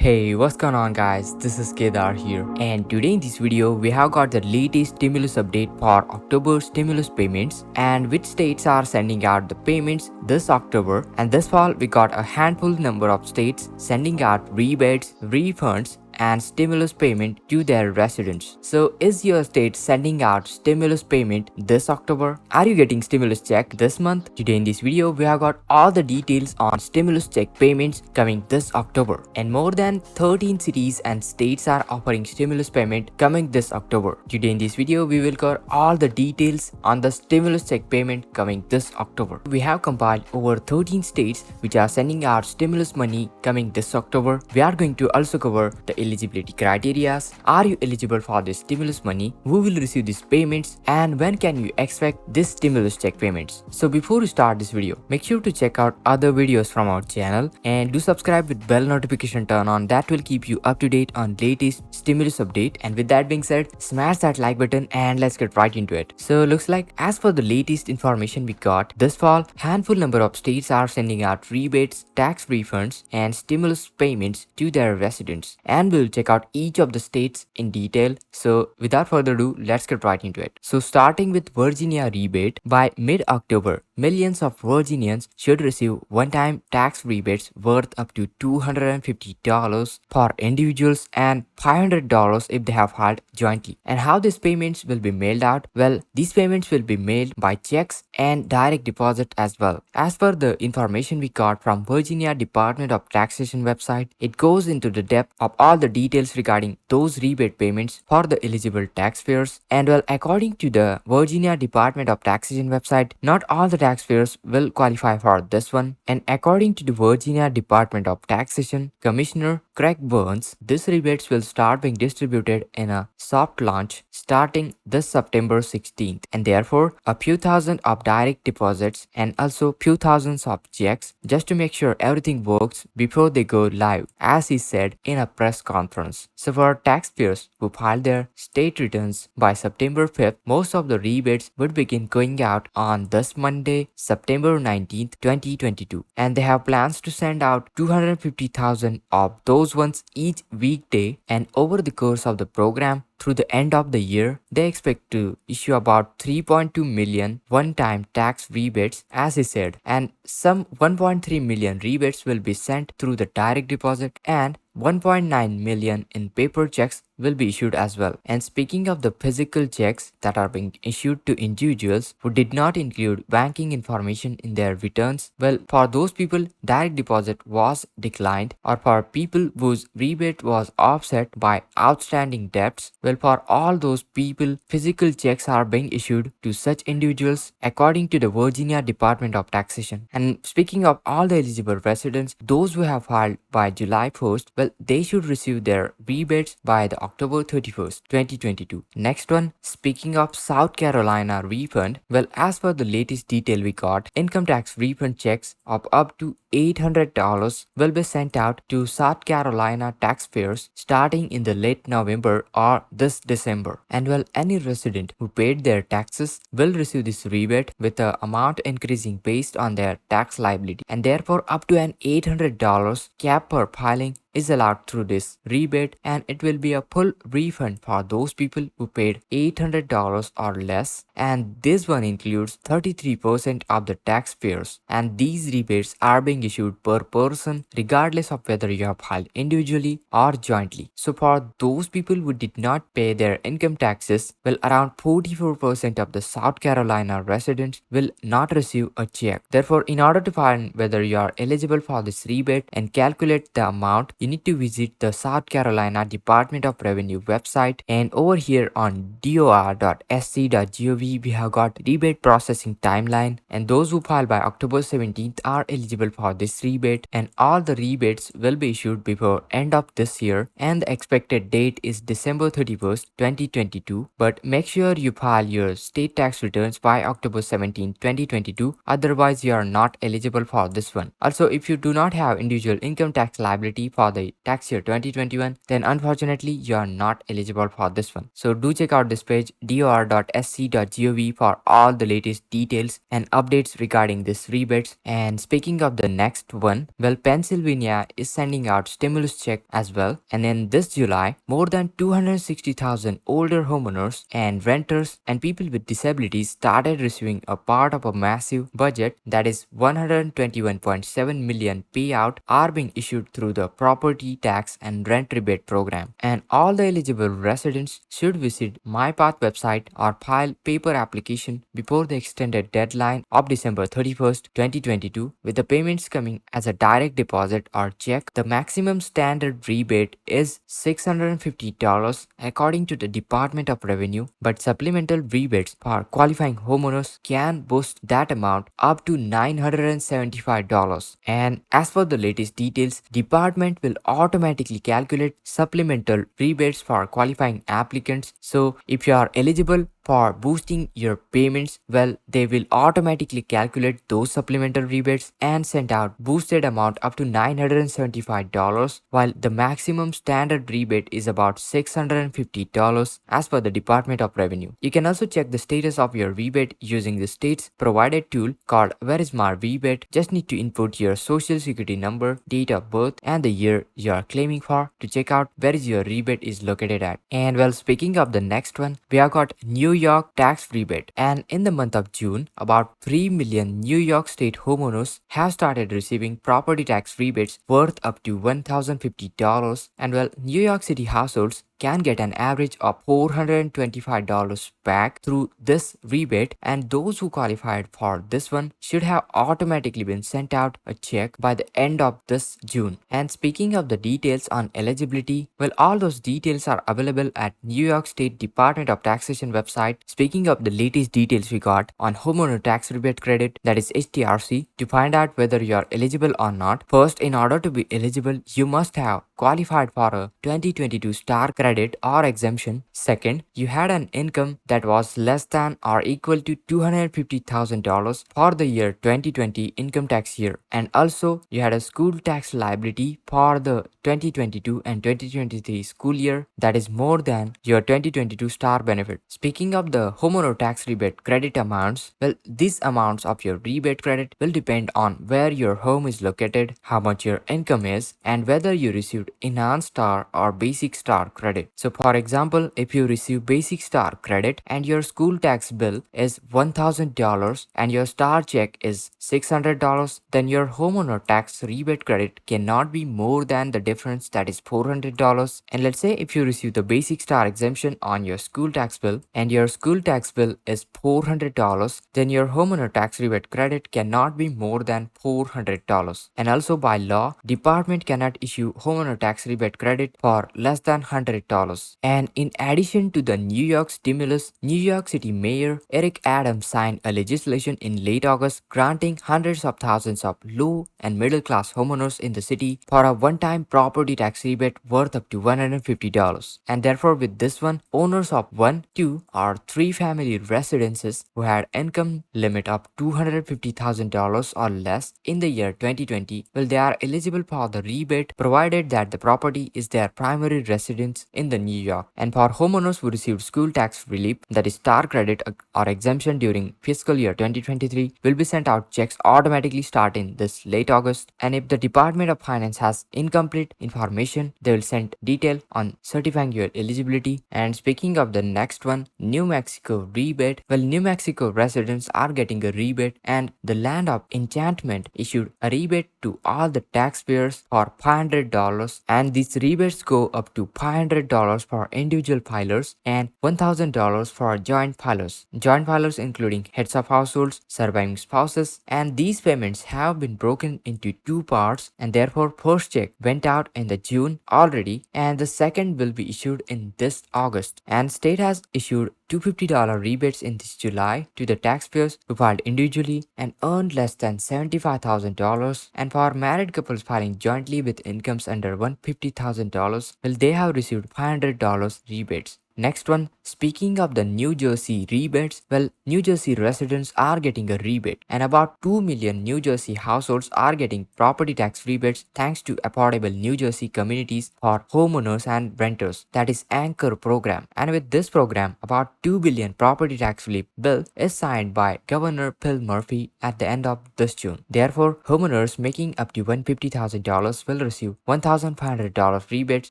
Hey, what's going on guys, this is Kedar here, and today in this video we have got the latest stimulus update for October stimulus payments and which states are sending out the payments this October. And this fall we got a handful number of states sending out rebates, refunds and stimulus payment to their residents. So is your state sending out stimulus payment this October? Are you getting stimulus check this month? Today in this video we have got all the details on stimulus check payments coming this October, and more than 13 cities and states are offering stimulus payment coming this October. Today in this video we will cover all the details on the stimulus check payment coming this October. We have compiled over 13 states which are sending out stimulus money coming this October. We are going to also cover the eligibility criteria. Are you eligible for this stimulus money? Who will receive these payments? And when can you expect this stimulus check payments? So before we start this video, make sure to check out other videos from our channel and do subscribe with bell notification turn on. That will keep you up to date on latest stimulus update. And with that being said, smash that like button and let's get right into it. So looks like as for the latest information we got this fall, handful number of states are sending out rebates, tax refunds and stimulus payments to their residents, and we'll check out each of the states in detail. So without further ado, let's get right into it. So starting with Virginia rebate, by mid-October, millions of Virginians should receive one-time tax rebates worth up to $250 for individuals and $500 if they have filed jointly. And how these payments will be mailed out? Well, these payments will be mailed by checks and direct deposit as well. As per the information we got from Virginia Department of Taxation website, it goes into the depth of all the details regarding those rebate payments for the eligible taxpayers. And well, according to the Virginia Department of Taxation website, not all the taxpayers will qualify for this one. And according to the Virginia Department of Taxation Commissioner Craig Burns, these rebates will start being distributed in a soft launch starting this September 16th, and therefore a few thousand of direct deposits and also few thousands of checks just to make sure everything works before they go live, as he said in a press conference. So for taxpayers who filed their state returns by September 5th, most of the rebates would begin going out on this Monday, September 19th, 2022, and they have plans to send out 250,000 of those ones each weekday. And over the course of the program through the end of the year, they expect to issue about 3.2 million one-time tax rebates, as he said, and some 1.3 million rebates will be sent through the direct deposit and 1.9 million in paper checks will be issued as well. And speaking of the physical checks that are being issued to individuals who did not include banking information in their returns, well, for those people direct deposit was declined, or for people whose rebate was offset by outstanding debts, well, for all those people physical checks are being issued to such individuals according to the Virginia Department of Taxation. And speaking of all the eligible residents, those who have filed by July 1st, well, they should receive their rebates by the October 31st, 2022. Next one, speaking of South Carolina refund, well, as per the latest detail we got, income tax refund checks of up to $800 will be sent out to South Carolina taxpayers starting in the late November or this December. And well, any resident who paid their taxes will receive this rebate with the amount increasing based on their tax liability, and therefore up to an $800 cap per filing is allowed through this rebate, and it will be a full refund for those people who paid $800 or less, and this one includes 33% of the taxpayers, and these rebates are being issued per person regardless of whether you have filed individually or jointly. So for those people who did not pay their income taxes, well, around 44% of the South Carolina residents will not receive a check. Therefore, in order to find whether you are eligible for this rebate and calculate the amount, you need to visit the South Carolina Department of Revenue website, and over here on dor.sc.gov we have got rebate processing timeline, and those who file by October 17th are eligible for this rebate, and all the rebates will be issued before end of this year, and the expected date is December 31st, 2022. But make sure you file your state tax returns by October 17th, 2022, otherwise you are not eligible for this one. Also, if you do not have individual income tax liability for the tax year 2021, then unfortunately you are not eligible for this one. So do check out this page dor.sc.gov for all the latest details and updates regarding this rebates. And speaking of the next one, well, Pennsylvania is sending out stimulus check as well. And in this July, more than 260,000 older homeowners and renters and people with disabilities started receiving a part of a massive budget, that is 121.7 million payout, are being issued through the property tax and rent rebate program. And all the eligible residents should visit MyPath website or file paper application before the extended deadline of December 31st, 2022, with the payments coming as a direct deposit or check. The maximum standard rebate is $650 according to the Department of Revenue, but supplemental rebates for qualifying homeowners can boost that amount up to $975. And as for the latest details, department will automatically calculate supplemental rebates for qualifying applicants. So if you are eligible for boosting your payments, well, they will automatically calculate those supplemental rebates and send out boosted amount up to $975, while the maximum standard rebate is about $650 as per the Department of Revenue. You can also check the status of your rebate using the state's provided tool called Where is My Rebate. Just need to input your social security number, date of birth, and the year you are claiming for to check out where is your rebate is located at. And well, speaking of the next one, we have got New York tax rebate. And in the month of June, about 3 million New York State homeowners have started receiving property tax rebates worth up to $1,050. And well, New York City households can get an average of $425 back through this rebate, and those who qualified for this one should have automatically been sent out a check by the end of this June. And speaking of the details on eligibility, well, all those details are available at New York State Department of Taxation website. Speaking of the latest details we got on homeowner tax rebate credit, that is HTRC, to find out whether you are eligible or not. First, in order to be eligible, you must have qualified for a 2022 star credit or exemption. Second, you had an income that was less than or equal to $250,000 for the year 2020 income tax year, and also you had a school tax liability for the 2022 and 2023 school year that is more than your 2022 star benefit. Speaking of the homeowner tax rebate credit amounts, well, these amounts of your rebate credit will depend on where your home is located, how much your income is, and whether you received enhanced star or basic star credit. So for example, if you receive basic star credit and your school tax bill is $1,000 and your star check is $600, then your homeowner tax rebate credit cannot be more than the difference, that is $400. And let's say if you receive the basic star exemption on your school tax bill and your school tax bill is $400, then your homeowner tax rebate credit cannot be more than $400. And also by law, department cannot issue homeowner tax rebate credit for less than $100. And in addition to the New York stimulus, New York City Mayor Eric Adams signed a legislation in late August granting hundreds of thousands of low and middle class homeowners in the city for a one-time property tax rebate worth up to $150. And therefore with this one, owners of 1, 2 or 3 family residences who had income limit of $250,000 or less in the year 2020, well, they are eligible for the rebate provided that the property is their primary residence in the New York. And for homeowners who received school tax relief, that is star credit or exemption during fiscal year 2023, will be sent out checks automatically starting this late August. And if the Department of Finance has incomplete information, they will send detail on certifying your eligibility. And speaking of the next one, New Mexico Rebate, well, New Mexico residents are getting a rebate, and the Land of Enchantment issued a rebate to all the taxpayers for $500, and these rebates go up to $500 for individual filers and $1,000 for joint filers. Joint filers including heads of households, surviving spouses, and these payments have been broken into two parts, and therefore first check went out in the June already, and the second will be issued in this August. And state has issued $250 rebates in this July to the taxpayers who filed individually and earned less than $75,000. And for married couples filing jointly with incomes under $150,000, well, they have received $500 rebates. Next one, speaking of the New Jersey rebates, well, New Jersey residents are getting a rebate, and about 2 million New Jersey households are getting property tax rebates thanks to affordable New Jersey communities for homeowners and renters, that is Anchor program. And with this program, about 2 billion property tax relief bill is signed by Governor Phil Murphy at the end of this June. Therefore, homeowners making up to $150,000 will receive $1,500 rebates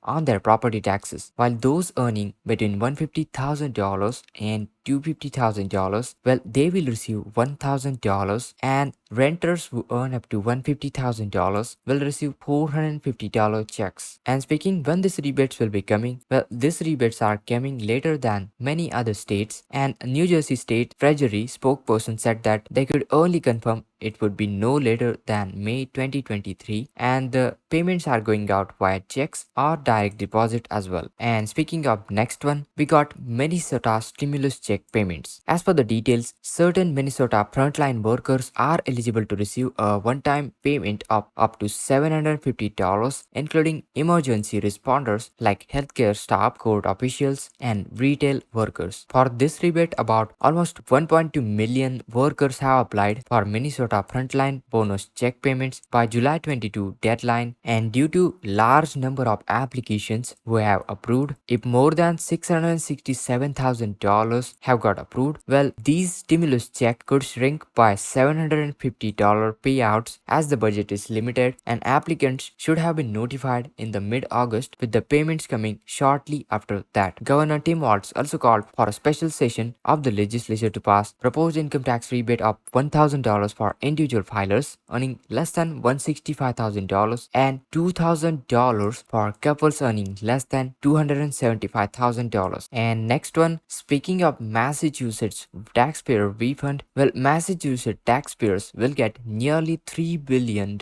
on their property taxes, while those earning between $150,000 and $250,000, well, they will receive $1,000, and renters who earn up to $150,000 will receive $450 checks. And speaking when these rebates will be coming, well, these rebates are coming later than many other states, and New Jersey State Treasury spokesperson said that they could only confirm it would be no later than May 2023, and the payments are going out via checks or direct deposit as well. And speaking of next one, we got Minnesota stimulus check payments. As per the details, certain Minnesota frontline workers are eligible to receive a one-time payment of up to $750, including emergency responders like healthcare staff, court officials, and retail workers. For this rebate, about almost 1.2 million workers have applied for Minnesota frontline bonus check payments by July 22 deadline, and due to large number of applications who have approved, if more than $667,000 have got approved, well, these stimulus check could shrink by $750 payouts as the budget is limited, and applicants should have been notified in the mid-August, with the payments coming shortly after that. Governor Tim Walz also called for a special session of the legislature to pass proposed income tax rebate of $1,000 for individual filers earning less than $165,000 and $2,000 for couples earning less than $275,000. And next one, speaking of Massachusetts taxpayer refund, well, Massachusetts taxpayers will get nearly $3 billion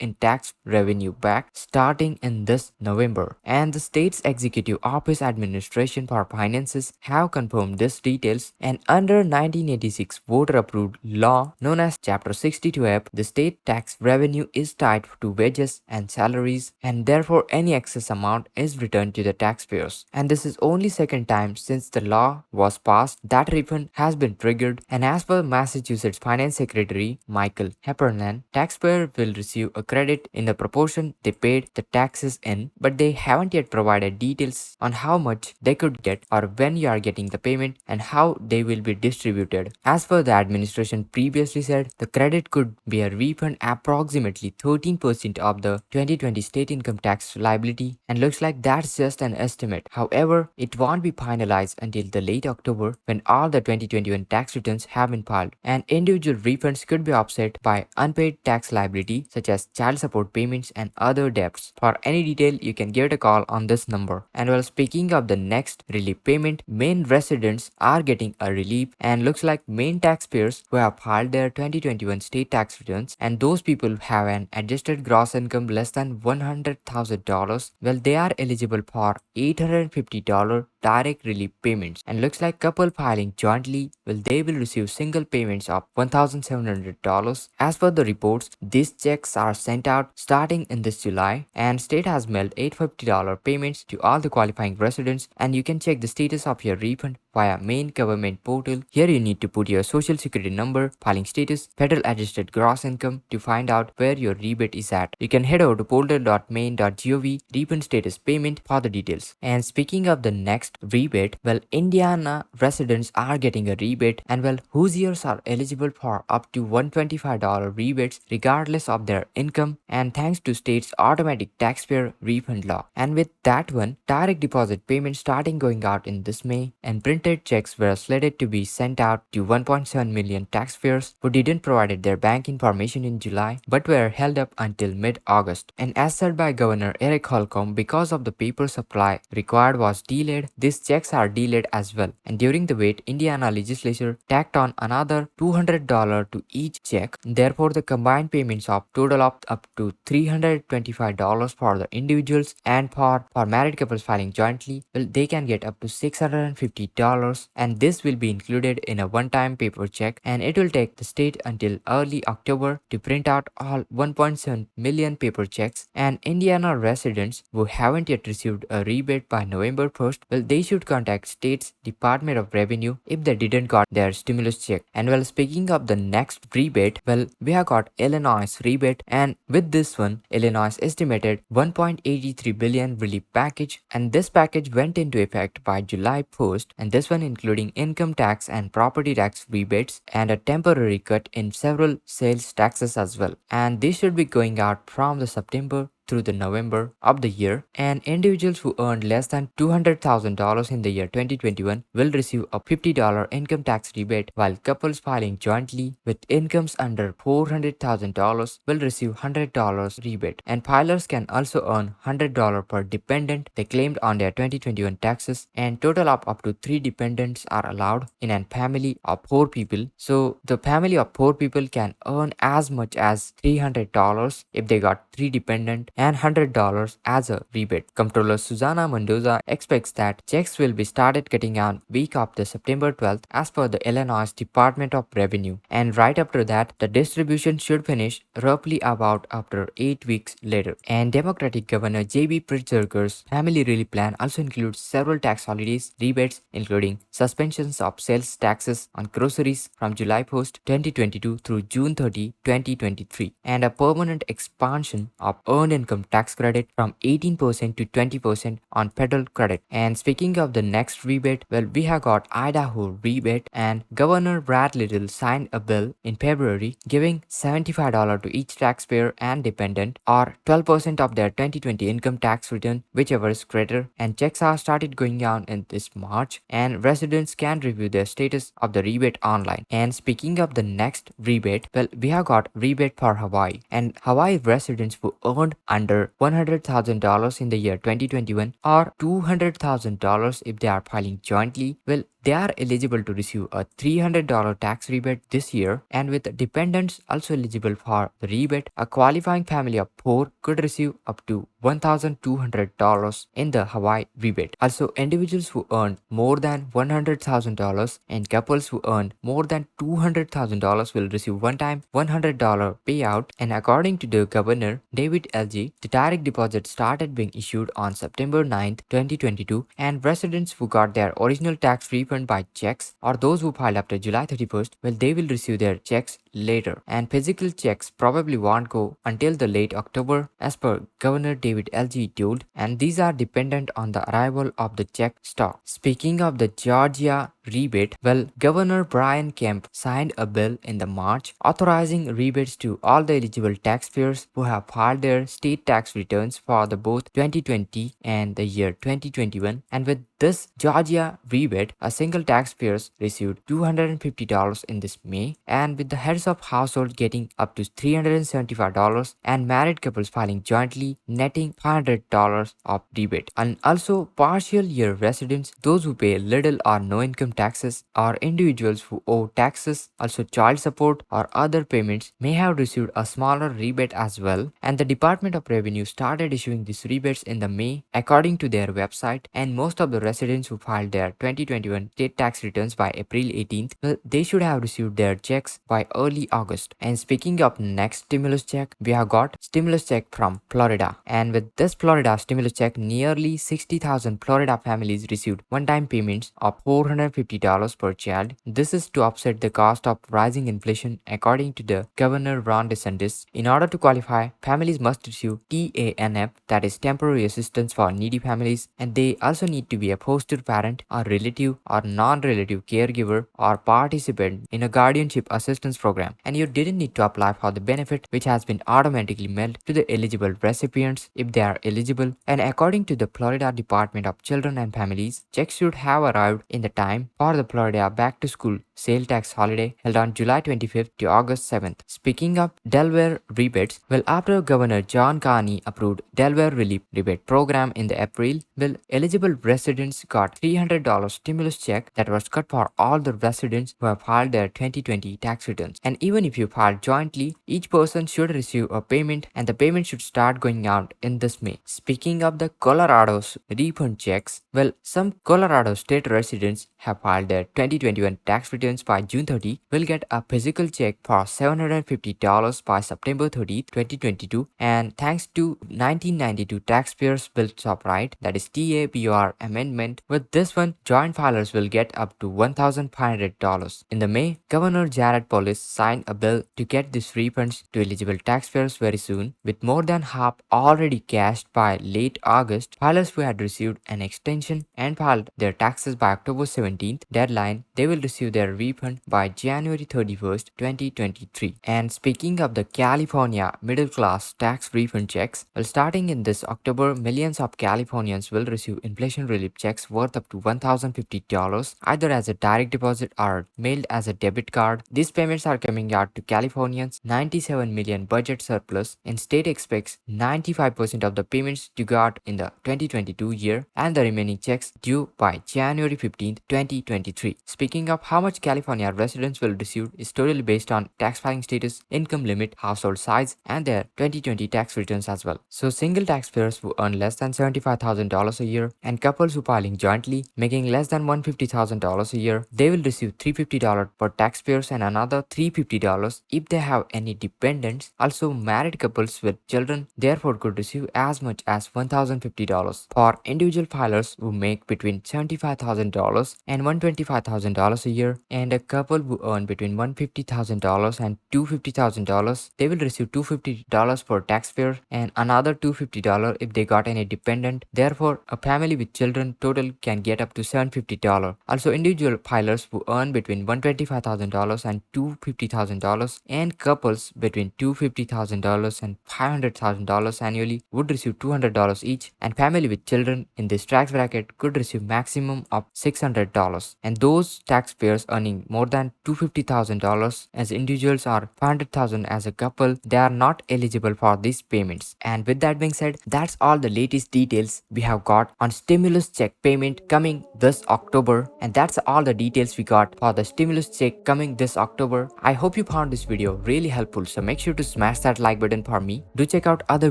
in tax revenue back starting in this November. And the state's Executive Office Administration for Finances have confirmed these details, and under 1986 voter approved law known as Chapter 62F, the state tax revenue is tied to wages and salaries, and therefore any excess amount is returned to the taxpayers. And this is only second time since the law was passed that refund has been triggered. And as per Massachusetts Finance Secretary Michael Heffernan, taxpayer will receive a credit in the proportion they paid the taxes in, but they haven't yet provided details on how much they could get or when you are getting the payment and how they will be distributed. As per the administration previously said, the credit could be a refund approximately 13% of the 2020 state income tax liability, and looks like that's just an estimate. However, it won't be finalized until the late October when all the 2021 tax returns have been filed, and individual refunds could be offset by unpaid tax liability such as child support payments and other debts. For any detail, you can give it a call on this number. And while speaking of the next relief payment, Maine residents are getting a relief, and looks like Maine taxpayers who have filed their 2021 state tax returns, and those people have an adjusted gross income less than $100,000, well, they are eligible for $850 direct relief payments. And looks like couple filing jointly, well, they will receive single payments of $1,700. As per the reports, these checks are sent out starting in this July, and state has mailed $850 payments to all the qualifying residents, and you can check the status of your refund via Maine government portal. Here you need to put your social security number, filing status, federal adjusted gross income to find out where your rebate is at. You can head over to polder.maine.gov refund status payment for the details. And speaking of the next rebate, well, Indiana residents are getting a rebate, and well, Hoosiers are eligible for up to $125 rebates regardless of their income, and thanks to state's automatic taxpayer refund law. And with that one, direct deposit payments starting going out in this May, and printed checks were slated to be sent out to 1.7 million taxpayers who didn't provide their bank information in July but were held up until mid-August. And as said by Governor Eric Holcomb, because of the paper supply required was delayed, these checks are delayed as well. And during the wait, Indiana legislature tacked on another $200 to each check. Therefore, the combined payments of total up to $325 for the individuals, and for married couples filing jointly, well, they can get up to $650 and this will be included in a one-time paper check, and it will take the state until early October to print out all 1.7 million paper checks. And Indiana residents who haven't yet received a rebate by November 1st, well, they should contact state's Department of Revenue if they didn't got their stimulus check. And well, speaking of the next rebate, well, we have got Illinois rebate, and with this one, Illinois estimated 1.83 billion relief package, and this package went into effect by July 1st, and this one including income tax and property tax rebates and a temporary cut in several sales taxes as well. And this should be going out from the September through the November of the year, and individuals who earned less than $200,000 in the year 2021 will receive a $50 income tax rebate, while couples filing jointly with incomes under $400,000 will receive $100 rebate. And filers can also earn $100 per dependent they claimed on their 2021 taxes, and total of up to 3 dependents are allowed in a family of 4 people. So the family of 4 people can earn as much as $300 if they got 3 dependent and $100 as a rebate. Comptroller Susana Mendoza expects that checks will be started getting on week of the September 12th as per the Illinois Department of Revenue, and right after that the distribution should finish roughly about after 8 weeks later. And Democratic Governor J.B. Pritzker's family relief plan also includes several tax holidays rebates, including suspensions of sales taxes on groceries from July 1st, 2022 through June 30, 2023, and a permanent expansion of earned income tax credit from 18% to 20% on federal credit. And speaking of the next rebate, well, we have got Idaho Rebate, and Governor Brad Little signed a bill in February giving $75 to each taxpayer and dependent, or 12% of their 2020 income tax return, whichever is greater. And checks are started going out in this March, and residents can review their status of the rebate online. And speaking of the next rebate, well, we have got rebate for Hawaii, and Hawaii residents who earned under $100,000 in the year 2021 or $200,000 if they are filing jointly, well, they are eligible to receive a $300 tax rebate this year. And with dependents also eligible for the rebate, a qualifying family of 4 could receive up to $1,200 in the Hawaii rebate. Also, individuals who earned more than $100,000 and couples who earned more than $200,000 will receive one-time $100 payout. And according to the governor David LG, the direct deposit started being issued on September 9th, 2022, and residents who got their original tax refund by checks or those who filed after July 31st, well, they will receive their checks later. And physical checks probably won't go until the late October, as per Governor David LG told, and these are dependent on the arrival of the check stock. Speaking of the Georgia rebate, well, Governor Brian Kemp signed a bill in the March authorizing rebates to all the eligible taxpayers who have filed their state tax returns for the both 2020 and the year 2021. And with this Georgia rebate, a single taxpayer received $250 in this May, and with the heads of household getting up to $375 and married couples filing jointly netting $500 of rebate. And also partial year residents, those who pay little or no income taxes, or individuals who owe taxes, also child support or other payments, may have received a smaller rebate as well. And the Department of Revenue started issuing these rebates in the May according to their website, and most of the residents who filed their 2021 state tax returns by April 18th, well, they should have received their checks by early August. And speaking of next stimulus check, we have got stimulus check from Florida, and with this Florida stimulus check, nearly 60,000 Florida families received one-time payments of $450 per child. This is to offset the cost of rising inflation according to the Governor Ron DeSantis. In order to qualify, families must receive TANF, that is temporary assistance for needy families, and they also need to be a foster parent or relative or non-relative caregiver or participant in a guardianship assistance program. And you didn't need to apply for the benefit, which has been automatically mailed to the eligible recipients if they are eligible. And according to the Florida Department of Children and Families, checks should have arrived in the time for the Florida back to school sale tax holiday held on July 25th to August 7th. Speaking of Delaware rebates, well, after Governor John Carney approved Delaware Relief Rebate Program in the April, well, eligible residents got $300 stimulus check that was cut for all the residents who have filed their 2020 tax returns. And even if you file jointly, each person should receive a payment, and the payment should start going out in this May. Speaking of the Colorado's refund checks, well, some Colorado state residents have filed their 2021 tax returns by June 30 will get a physical check for $750 by September 30, 2022, and thanks to 1992 Taxpayers Bill Top Right, that is TABR amendment, with this one, joint filers will get up to $1,500. In the May, Governor Jared Polis signed a bill to get these refunds to eligible taxpayers very soon, with more than half already cashed by late August. Filers who had received an extension and filed their taxes by October 17th deadline, they will receive their refund by January 31st, 2023. And speaking of the California middle class tax refund checks, well, starting in this October, millions of Californians will receive inflation relief checks worth up to $1,050 either as a direct deposit or mailed as a debit card. These payments are coming out to Californians' 97 million budget surplus, and state expects 95% of the payments to got in the 2022 year and the remaining checks due by January 15th, 2023. Speaking of how much California residents will receive is totally based on tax filing status, income limit, household size, and their 2020 tax returns as well. So single taxpayers who earn less than $75,000 a year and couples who filing jointly making less than $150,000 a year, they will receive $350 per taxpayers and another $350 if they have any dependents. Also, married couples with children therefore could receive as much as $1,050. For individual filers who make between $75,000 and $125,000 a year and a couple who earn between $150,000 and $250,000, they will receive $250 per taxpayer and another $250 if they got any dependent. Therefore, a family with children total can get up to $750. Also, individual filers who earn between $125,000 and $250,000 and couples between $250,000 and $500,000 annually would receive $200 each, and family with children in this tax bracket could receive maximum of $600. And those taxpayers earning more than $250,000 as individuals or $500,000 as a couple, they are not eligible for these payments. And with that being said, that's all the latest details we have got on stimulus check payment coming this October, and that's all the details we got for the stimulus check coming this October. I hope you found this video really helpful, so make sure to smash that like button for me. Do check out other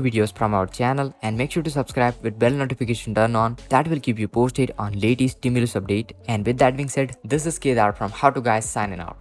videos from our channel and make sure to subscribe with bell notification turned on. That will keep you posted on latest stimulus update. And with that being said, this is Kedar from How to Guys signing out.